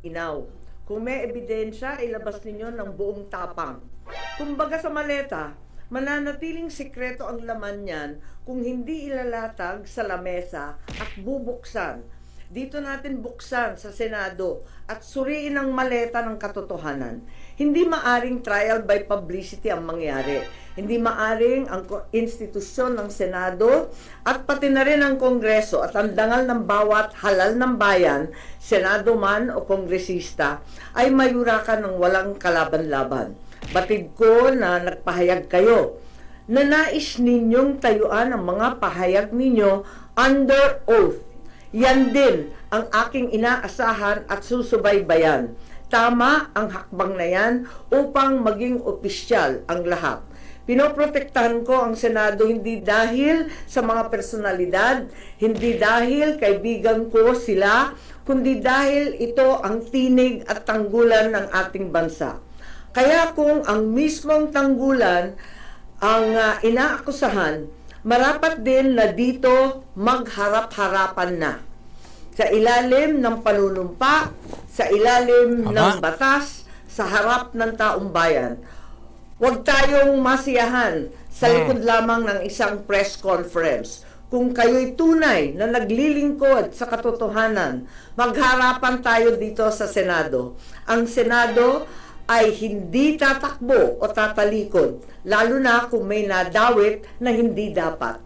Inaw. Kung may ebidensya, ilabas ninyo ng buong tapang. Kumbaga sa maleta, mananatiling sikreto ang laman niyan kung hindi ilalatag sa lamesa at bubuksan. Dito natin buksan sa Senado at suriin ang maleta ng katotohanan. Hindi maaring trial by publicity ang mangyari. Hindi maaring ang institusyon ng Senado at pati na rin ang Kongreso at ang dangal ng bawat halal ng bayan, Senado man o Kongresista, ay mayurakan ng walang kalaban-laban. Batid ko na nagpahayag kayo na nais ninyong tayuan ang mga pahayag ninyo under oath. Yan din ang aking inaasahan at susubaybayan. Tama ang hakbang na yan upang maging opisyal ang lahat. Pinoprotektahan ko ang Senado hindi dahil sa mga personalidad, hindi dahil kaibigan ko sila, kundi dahil ito ang tinig at tanggulan ng ating bansa. Kaya kung ang mismong tanggulan ang inaakusahan, marapat din na dito magharap-harapan na. Sa ilalim ng panunumpa, sa ilalim ng batas, sa harap ng taong bayan. Huwag tayong masiyahan sa likod lamang ng isang press conference. Kung kayo'y tunay na naglilingkod sa katotohanan, magharapan tayo dito sa Senado. Ang Senado ay hindi tatakbo o tatalikod, lalo na kung may nadawit na hindi dapat.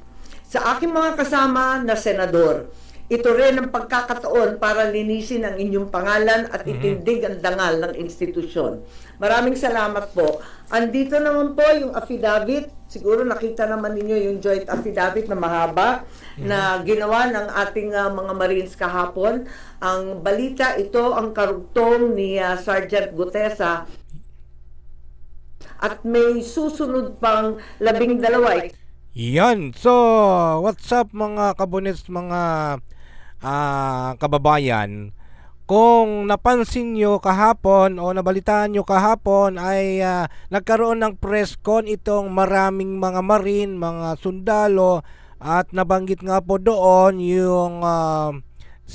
Sa aking mga kasama na senador, ito rin ang pagkakataon para linisin ang inyong pangalan at itindig ang dangal ng institusyon. Maraming salamat po. Andito naman po yung affidavit. Siguro nakita naman ninyo yung joint affidavit na mahaba na ginawa ng ating mga Marines kahapon. Ang balita ito, ang karugtong ni Sergeant Gutesa at may susunod pang 12. Yan. So, what's up mga kabunets, mga kababayan? Kung napansin nyo kahapon o nabalitaan nyo kahapon ay nagkaroon ng press con itong maraming mga Marine, mga sundalo, at nabanggit nga po doon yung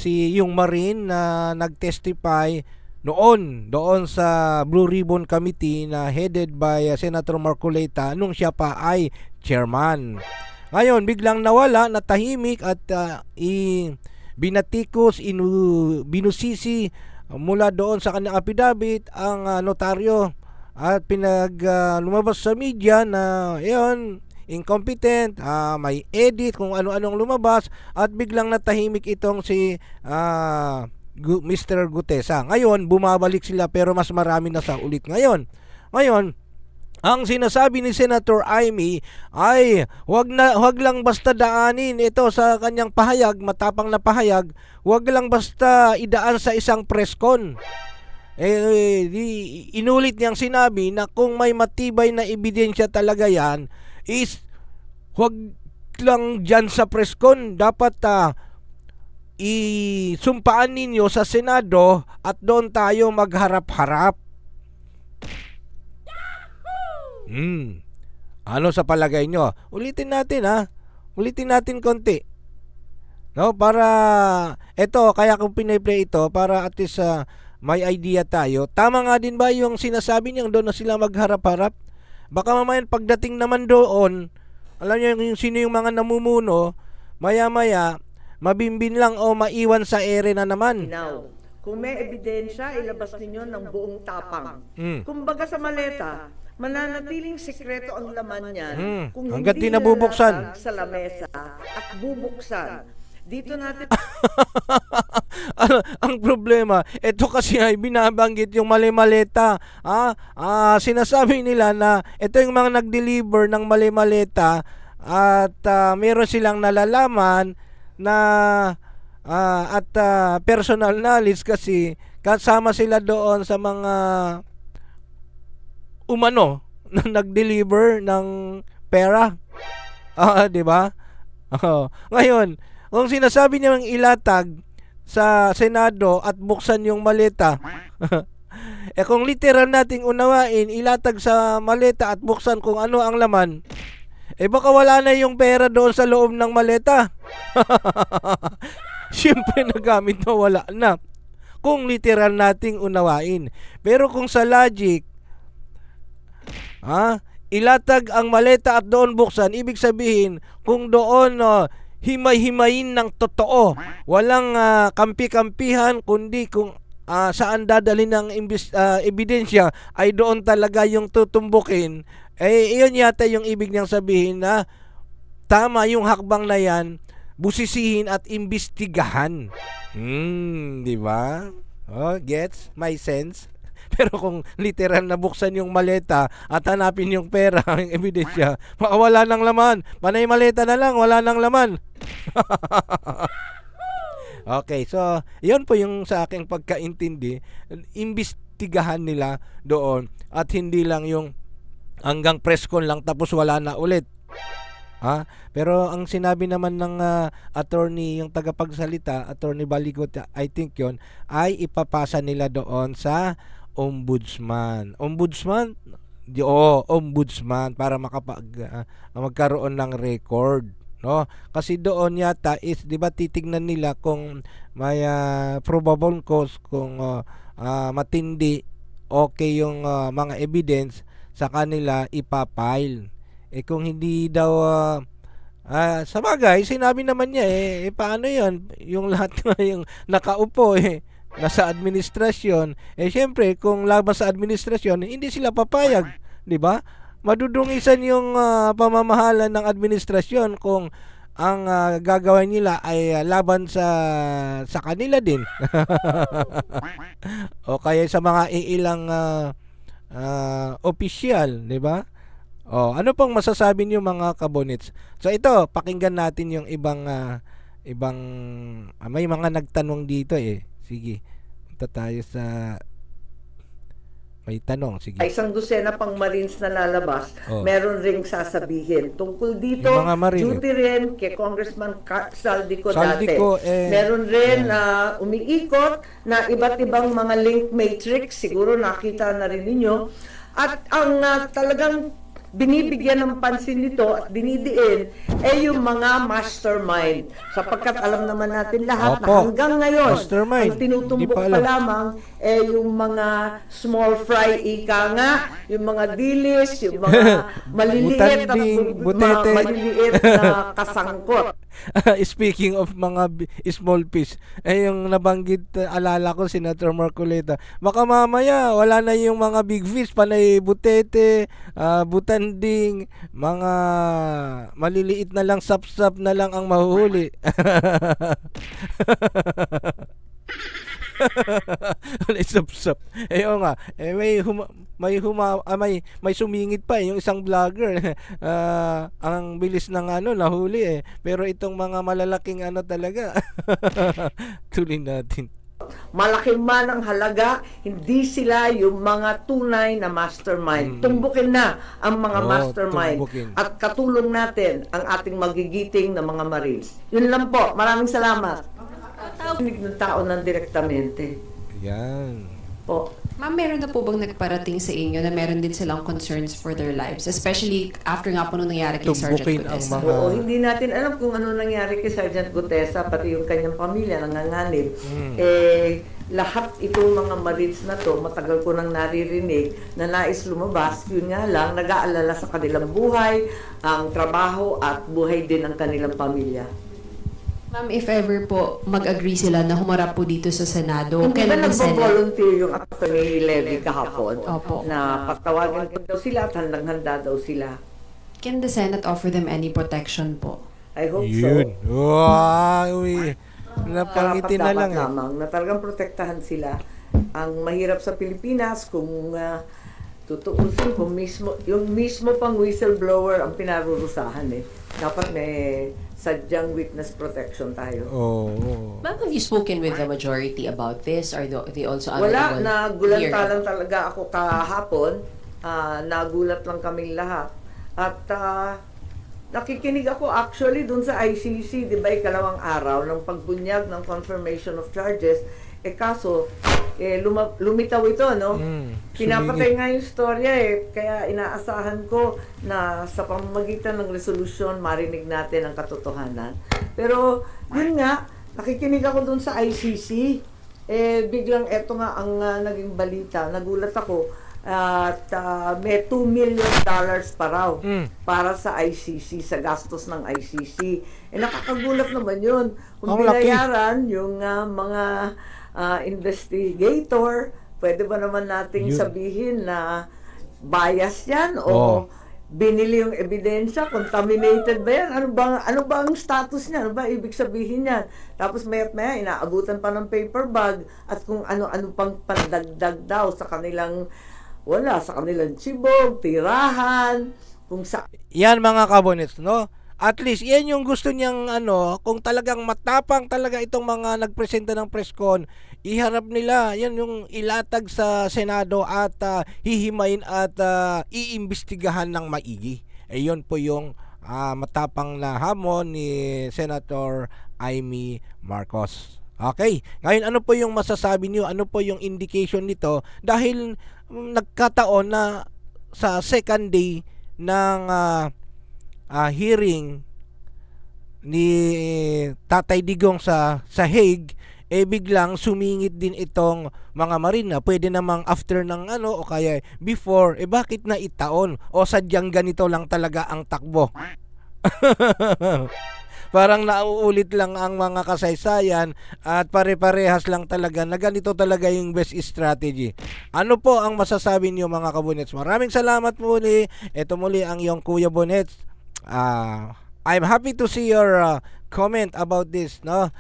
yung Marine na nag-testify doon sa Blue Ribbon Committee na headed by Senator Marcoleta nung siya pa ay chairman. Ngayon, biglang nawala, natahimik at binatikos, binusisi mula doon sa kanyang affidavit ang notaryo at lumabas sa media na yun, incompetent, may edit kung ano-anong lumabas at biglang natahimik itong si Mr. Gutesa. Ngayon, bumabalik sila pero mas marami na sa ulit ngayon. Ngayon, ang sinasabi ni Senator Amy ay wag lang basta daanin ito sa kanyang pahayag, matapang na pahayag, wag lang basta idaan sa isang press con. Inulit niyang sinabi na kung may matibay na ebidensya talaga yan, is wag lang dyan sa press con, dapat isumpaan ninyo sa Senado at doon tayo magharap-harap. Ano sa palagay nyo? Ulitin natin Ulitin natin konti. No, para ito, kaya kung piniplay ito para at least may idea tayo. Tama nga din ba yung sinasabi niyang doon na sila magharap-harap? Baka mamayan pagdating naman doon, alam niyo yung sino yung mga namumuno, maya-maya mabimbin lang o maiwan sa ere na naman. Now, kung may ebidensya, ilabas ninyo ng buong tapang. Kumbaga sa maleta, mananatiling sikreto ang laman niyan kung hanggat hindi nabubuksan sa lamesa at bubuksan. Dito natin ang problema, ito kasi ay binabanggit yung mali-maleta. Sinasabi nila na ito yung mga nag-deliver ng mali-maleta at meron silang nalalaman na personal knowledge kasi kasama sila doon sa mga umano na nag-deliver ng pera. Di ba? Ngayon, kung sinasabi niyang ilatag sa Senado at buksan yung maleta, kung literal nating unawain, ilatag sa maleta at buksan kung ano ang laman, baka wala na yung pera doon sa loob ng maleta. Siyempre nagamit na wala na. kung literal nating unawain. Pero kung sa logic, ilatag ang maleta at doon buksan, ibig sabihin, kung doon himay-himayin ng totoo, walang kampi-kampihan, kundi kung saan dadalhin ng ebidensya ay doon talaga yung tutumbukin, iyon yata yung ibig niyang sabihin na tama yung hakbang na yan, busisihin at imbestigahan. Di ba? Gets? My sense? Pero kung literal na buksan yung maleta at hanapin yung pera, yung ebidensya, baka wala nang laman. Panay maleta na lang, wala nang laman. Okay, so, yun po yung sa aking pagkaintindi. Imbestigahan nila doon at hindi lang yung hanggang press con lang tapos wala na ulit. Pero ang sinabi naman ng attorney, yung tagapagsalita, Attorney Baligot, I think yon ay ipapasa nila doon sa ombudsman. Ombudsman para magkaroon ng record, no? Kasi doon yata is 'di ba titingnan nila kung may probable cause, kung matindi, okay yung mga evidence sa kanila ipapile. Kung hindi daw sa bagay, sinabi naman niya paano 'yon? Yung lahat yung nakaupo nasa administrasyon, syempre kung laban sa administrasyon, hindi sila papayag, 'di ba? Madudungisan yung pamamahala ng administrasyon kung ang gagawin nila ay laban sa kanila din. O kaya sa mga ilang opisyal, 'di ba? Ano pong masasabi niyo mga kabonits? So ito, pakinggan natin yung ibang may mga nagtanong dito Sige. Punta tayo sa may tanong, sige. Isang dosena pang Marines na lalabas, meron ring sasabihin. Tungkol dito, Yung mga Marine, duty rin kay Congressman Saldico dati. Saldico, meron rin umiikot na iba't ibang mga link matrix, siguro nakita na rin ninyo. At ang talagang binibigyan ng pansin nito at dinidiin yung mga mastermind, sapagkat alam naman natin lahat na hanggang ngayon ang tinutumbok pa lamang yung mga small fry, ika nga, yung mga dilis, yung mga maliliit na kasangkot. Speaking of mga small fish, yung nabanggit, alala ko Senator Marcoleta, baka mamaya wala na yung mga big fish, panay butete, butanding, mga maliliit na lang, sap-sap na lang ang mahuhuli. Sap-sap. Nga, may sumingit pa yung isang vlogger. Ang bilis ng nahuli Pero itong mga malalaking talaga. Tuloy natin. Malaki man ang halaga, hindi sila yung mga tunay na mastermind. Tumbukin na ang mga mastermind at katulong natin ang ating magigiting na mga Marines. Yun lang po. Maraming salamat. Tawag ng tao ng direktamente. Yan. Po. Ma'am, meron na po bang nagparating sa inyo na meron din silang concerns for their lives? Especially after nga po nung nangyari kay Sergeant Gutesa. Oo, hindi natin alam kung ano nangyari kay Sergeant Gutesa, pati yung kanyang pamilya nanganganib. Lahat itong mga Marines na to, matagal ko nang naririnig na nais lumabas, yun nga lang, nag-aalala sa kanilang buhay, ang trabaho at buhay din ng kanilang pamilya. Ma'am, if ever po mag-agree sila na humarap po dito sa Senado, hindi ba nagpo-volunteer yung Attorney Levy kahapon? Opo. Na patawagan ko daw sila at handang-handa daw sila. Can the Senate offer them any protection po? I hope Yun. so. Wow, napangiti na lang lamang na talagang protektahan sila. Ang mahirap sa Pilipinas kung tutuusin kung yung mismo pang whistleblower ang pinarurusahan Dapat may sadyang witness protection tayo. Ma'am, have you spoken with the majority about this? Are they also wala, nagulanta lang talaga ako kahapon. Nagulat lang kaming lahat. At nakikinig ako actually dun sa ICC, di ba, ikalawang araw ng pagbunyag ng confirmation of charges. Kaso, lumitaw ito, no? Pinapatay nga yung storya Kaya inaasahan ko na sa pamamagitan ng resolusyon, marinig natin ang katotohanan. Pero, yun nga, nakikinig ako dun sa ICC. biglang eto nga ang naging balita, nagulat ako, at may $2 million pa raw para sa ICC, sa gastos ng ICC. Nakakagulat naman yun. Kung Ang laki. binayaran yung mga investigator, pwede ba naman nating Yun. sabihin na bias yan o Oo. binili yung ebidensya, contaminated ba yan? Ano ba ang status niya? Ano ba ibig sabihin niyan? Tapos maya't maya, inaabutan pa ng paper bag at kung ano-ano pang pandagdag daw sa kanilang chibog, tirahan, kung sa Yan mga kabonets, no? At least, yan yung gusto niyang kung talagang matapang talaga itong mga nagpresenta ng press con, iharap nila, yan yung ilatag sa Senado at hihimayin at iimbestigahan ng maigi. Yun po yung matapang na hamon ni Senator Amy Marcos. Okay, ngayon ano po yung masasabi niyo? Ano po yung indication nito? Dahil nagkataon na sa second day ng hearing ni Tatay Digong sa Hague, biglang sumingit din itong mga marina. Pwede namang after ng o kaya before, bakit na itaon? O sadyang ganito lang talaga ang takbo? Parang nauulit lang ang mga kasaysayan at pare-parehas lang talaga na ganito talaga yung best strategy. Ano po ang masasabi niyo mga kabonets? Maraming salamat muli. Ito muli ang iyong Kuya Bonets. I'm happy to see your comment about this, no?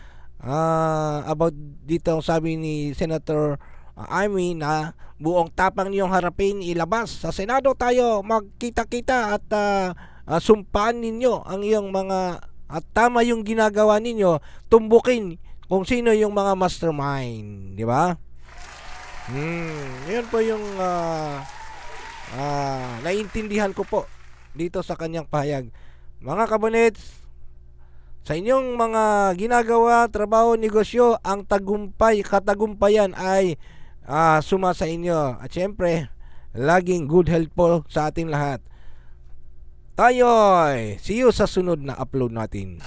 About dito sabi ni Senator Amy na buong tapang niyong harapin ilabas sa Senado tayo magkita-kita at sumpaan ninyo ang iyong mga at tama yung ginagawa ninyo, tumbukin kung sino yung mga mastermind, di ba? Yun po yung naiintindihan ko po dito sa kanyang pahayag. Mga kabonets, sa inyong mga ginagawa, trabaho, negosyo, ang katagumpayan ay suma sa inyo. At syempre, laging good health po sa ating lahat. Tayo'y see you sa sunod na upload natin.